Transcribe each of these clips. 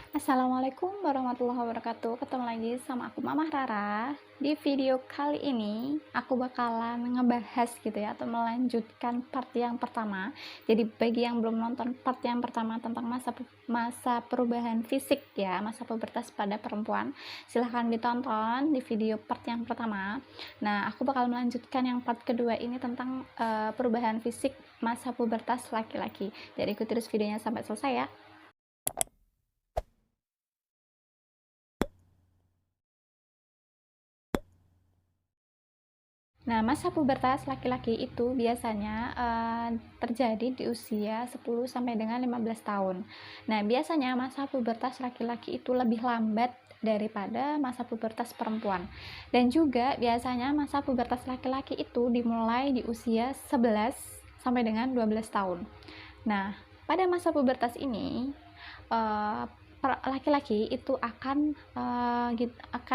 Assalamualaikum warahmatullahi wabarakatuh. Ketemu lagi sama aku Mama Rara. Di video kali ini aku bakalan ngebahas gitu ya, atau melanjutkan part yang pertama. Jadi bagi yang belum nonton part yang pertama tentang masa perubahan fisik ya, masa pubertas pada perempuan, silahkan ditonton di video part yang pertama. Nah, aku bakal melanjutkan yang part kedua ini tentang perubahan fisik masa pubertas laki-laki. Jadi ikuti terus videonya sampai selesai ya. Nah, masa pubertas laki-laki itu biasanya terjadi di usia 10 sampai dengan 15 tahun. Nah, biasanya masa pubertas laki-laki itu lebih lambat daripada masa pubertas perempuan. Dan juga biasanya masa pubertas laki-laki itu dimulai di usia 11 sampai dengan 12 tahun. Nah, pada masa pubertas ini uh, laki-laki itu akan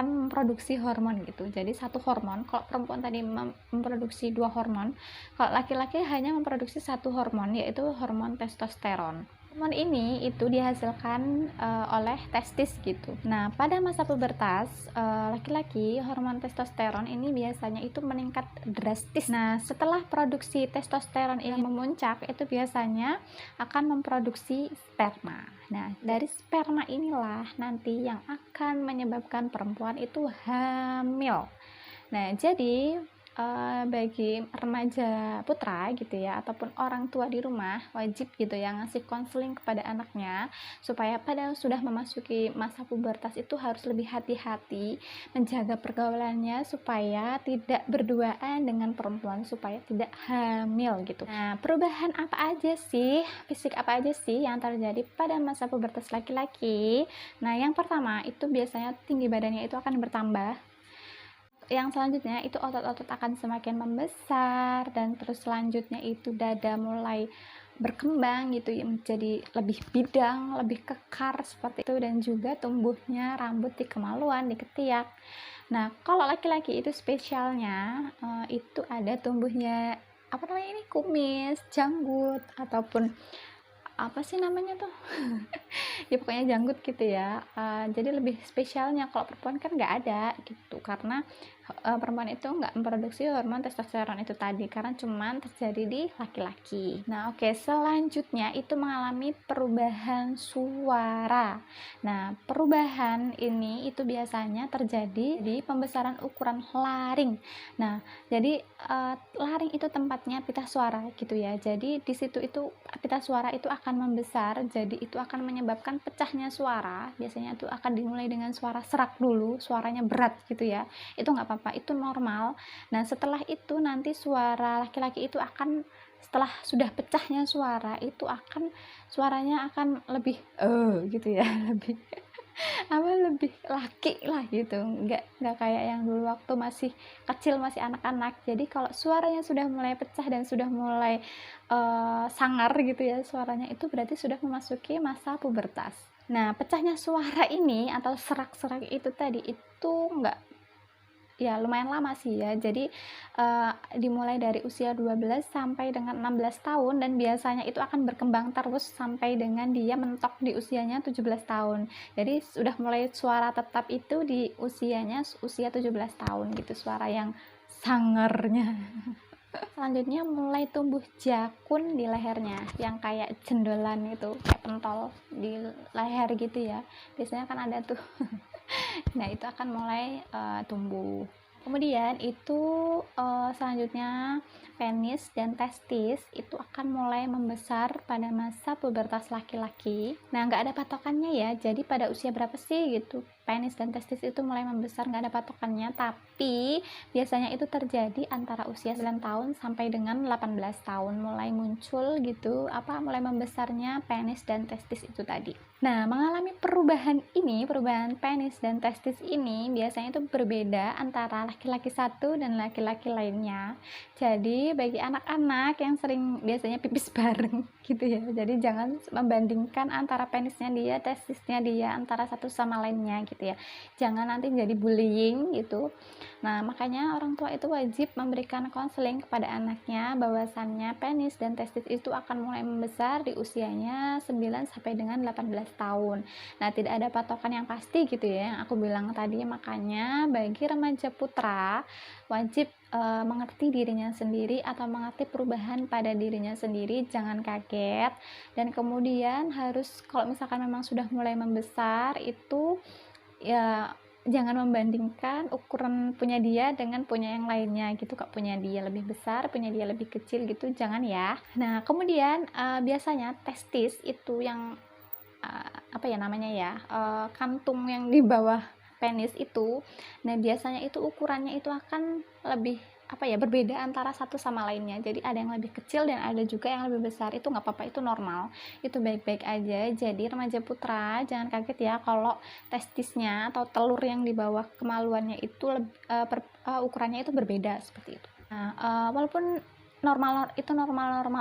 memproduksi hormon gitu. Jadi satu hormon, kalau perempuan tadi memproduksi dua hormon, kalau laki-laki hanya memproduksi satu hormon, yaitu hormon testosteron. Hormon ini itu dihasilkan oleh testis gitu. Nah, pada masa pubertas laki-laki hormon testosteron ini biasanya itu meningkat drastis. Nah, setelah produksi testosteron ini memuncak, itu biasanya akan memproduksi sperma. Nah, dari sperma inilah nanti yang akan menyebabkan perempuan itu hamil. Nah, jadi bagi remaja putra gitu ya, ataupun orang tua di rumah wajib gitu ya ngasih konseling kepada anaknya supaya pada sudah memasuki masa pubertas itu harus lebih hati-hati menjaga pergaulannya supaya tidak berduaan dengan perempuan, supaya tidak hamil gitu. Nah, perubahan apa aja sih, fisik apa aja sih yang terjadi pada masa pubertas laki-laki? Nah, yang pertama itu biasanya tinggi badannya itu akan bertambah. Yang selanjutnya itu otot-otot akan semakin membesar, dan terus selanjutnya itu dada mulai berkembang gitu ya, menjadi lebih bidang, lebih kekar seperti itu, dan juga tumbuhnya rambut di kemaluan, di ketiak. Nah, kalau laki-laki itu spesialnya itu ada tumbuhnya apa namanya ini, kumis, janggut, ataupun apa sih namanya tuh ya pokoknya janggut gitu ya. Jadi lebih spesialnya, kalau perempuan kan nggak ada gitu, karena perempuan itu nggak memproduksi hormon testosteron itu tadi, karena cuman terjadi di laki-laki. Nah, oke, selanjutnya itu mengalami perubahan suara. Nah, perubahan ini itu biasanya terjadi di pembesaran ukuran laring. Nah, jadi laring itu tempatnya pita suara gitu ya. Jadi di situ itu pita suara itu akan membesar, jadi itu akan menyebabkan pecahnya suara. Biasanya itu akan dimulai dengan suara serak dulu, suaranya berat gitu ya. Itu nggak apa-apa, itu normal. Nah, setelah itu nanti suara laki-laki itu akan, setelah sudah pecahnya suara itu akan, suaranya akan lebih gitu ya, lebih lebih laki lah gitu, nggak kayak yang dulu waktu masih kecil, masih anak-anak. Jadi kalau suaranya sudah mulai pecah dan sudah mulai sangar gitu ya suaranya, itu berarti sudah memasuki masa pubertas. Nah, pecahnya suara ini atau serak-serak itu tadi itu nggak, ya lumayan lama sih ya. Jadi dimulai dari usia 12 sampai dengan 16 tahun, dan biasanya itu akan berkembang terus sampai dengan dia mentok di usianya 17 tahun. Jadi sudah mulai suara tetap itu di usianya usia 17 tahun gitu, suara yang sangernya. Selanjutnya mulai tumbuh jakun di lehernya yang kayak jendolan itu, kayak pentol di leher gitu ya. Biasanya kan ada tuh. Nah, itu akan mulai tumbuh. Kemudian itu selanjutnya penis dan testis itu akan mulai membesar pada masa pubertas laki-laki. Nah, nggak ada patokannya ya, jadi pada usia berapa sih gitu penis dan testis itu mulai membesar, nggak ada patokannya, tapi biasanya itu terjadi antara usia 9 tahun sampai dengan 18 tahun mulai muncul gitu, mulai membesarnya penis dan testis itu tadi. Nah, mengalami perubahan perubahan penis dan testis ini biasanya itu berbeda antara laki-laki satu dan laki-laki lainnya. Jadi bagi anak-anak yang sering biasanya pipis bareng gitu ya, jadi jangan membandingkan antara penisnya dia, testisnya dia, antara satu sama lainnya gitu ya, jangan nanti jadi bullying gitu. Nah, makanya orang tua itu wajib memberikan konseling kepada anaknya bahwasannya penis dan testis itu akan mulai membesar di usianya 9 sampai dengan 18 tahun. Nah, tidak ada patokan yang pasti gitu ya, yang aku bilang tadi. Makanya bagi remaja putra wajib mengerti dirinya sendiri atau mengerti perubahan pada dirinya sendiri, jangan kaget. Dan kemudian harus, kalau misalkan memang sudah mulai membesar itu ya jangan membandingkan ukuran punya dia dengan punya yang lainnya gitu, Kak, punya dia lebih besar, punya dia lebih kecil gitu, jangan ya. Nah, kemudian biasanya testis itu yang apa ya namanya ya, kantung yang di bawah penis itu, nah biasanya itu ukurannya itu akan lebih apa ya, berbeda antara satu sama lainnya. Jadi ada yang lebih kecil dan ada juga yang lebih besar. Itu nggak apa-apa, itu normal, itu baik-baik aja. Jadi remaja putra jangan kaget ya kalau testisnya atau telur yang di bawah kemaluannya itu ukurannya itu berbeda seperti itu. Nah, walaupun normal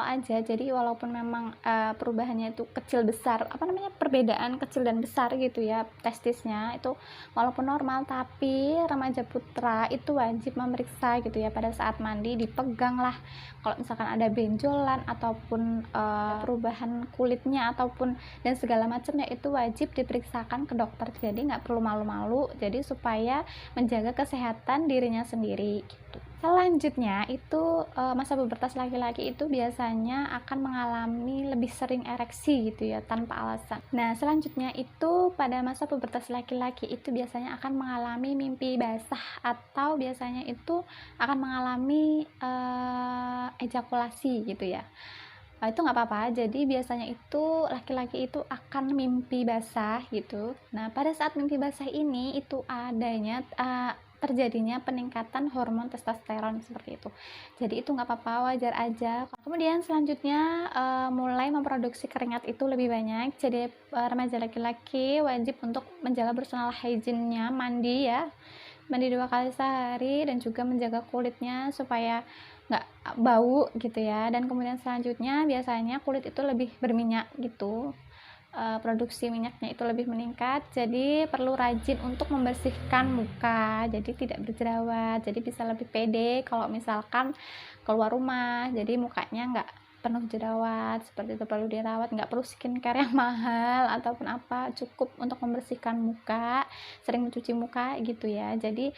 aja, jadi walaupun memang perubahannya itu kecil besar, apa namanya, perbedaan kecil dan besar gitu ya testisnya itu, walaupun normal, tapi remaja putra itu wajib memeriksa gitu ya, pada saat mandi dipegang lah kalau misalkan ada benjolan ataupun perubahan kulitnya ataupun dan segala macamnya, itu wajib diperiksakan ke dokter. Jadi nggak perlu malu-malu, jadi supaya menjaga kesehatan dirinya sendiri gitu. Selanjutnya itu masa pubertas laki-laki itu biasanya akan mengalami lebih sering ereksi gitu ya, tanpa alasan. Nah, selanjutnya itu pada masa pubertas laki-laki itu biasanya akan mengalami mimpi basah atau biasanya itu akan mengalami ejakulasi gitu ya. Itu nggak apa-apa, jadi biasanya itu laki-laki itu akan mimpi basah gitu. Nah, pada saat mimpi basah ini itu adanya terjadinya peningkatan hormon testosteron seperti itu. Jadi itu nggak apa-apa, wajar aja. Kemudian selanjutnya mulai memproduksi keringat itu lebih banyak. Jadi remaja laki-laki wajib untuk menjaga personal hygiene-nya, mandi ya, mandi 2 kali sehari dan juga menjaga kulitnya supaya nggak bau gitu ya. Dan kemudian selanjutnya biasanya kulit itu lebih berminyak gitu, produksi minyaknya itu lebih meningkat, jadi perlu rajin untuk membersihkan muka, jadi tidak berjerawat, jadi bisa lebih pede kalau misalkan keluar rumah, jadi mukanya nggak penuh jerawat seperti itu. Perlu dirawat, nggak perlu skincare yang mahal ataupun apa, cukup untuk membersihkan muka, sering mencuci muka gitu ya, jadi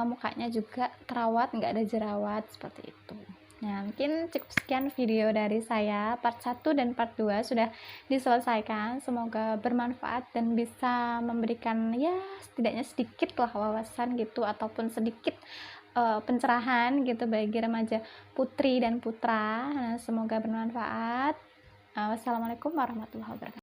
mukanya juga terawat, nggak ada jerawat seperti itu. Nah, mungkin cukup sekian video dari saya, part 1 dan part 2 sudah diselesaikan. Semoga bermanfaat dan bisa memberikan ya setidaknya sedikit lah wawasan gitu, ataupun sedikit pencerahan gitu bagi remaja putri dan putra. Nah, semoga bermanfaat. Wassalamualaikum warahmatullahi wabarakatuh.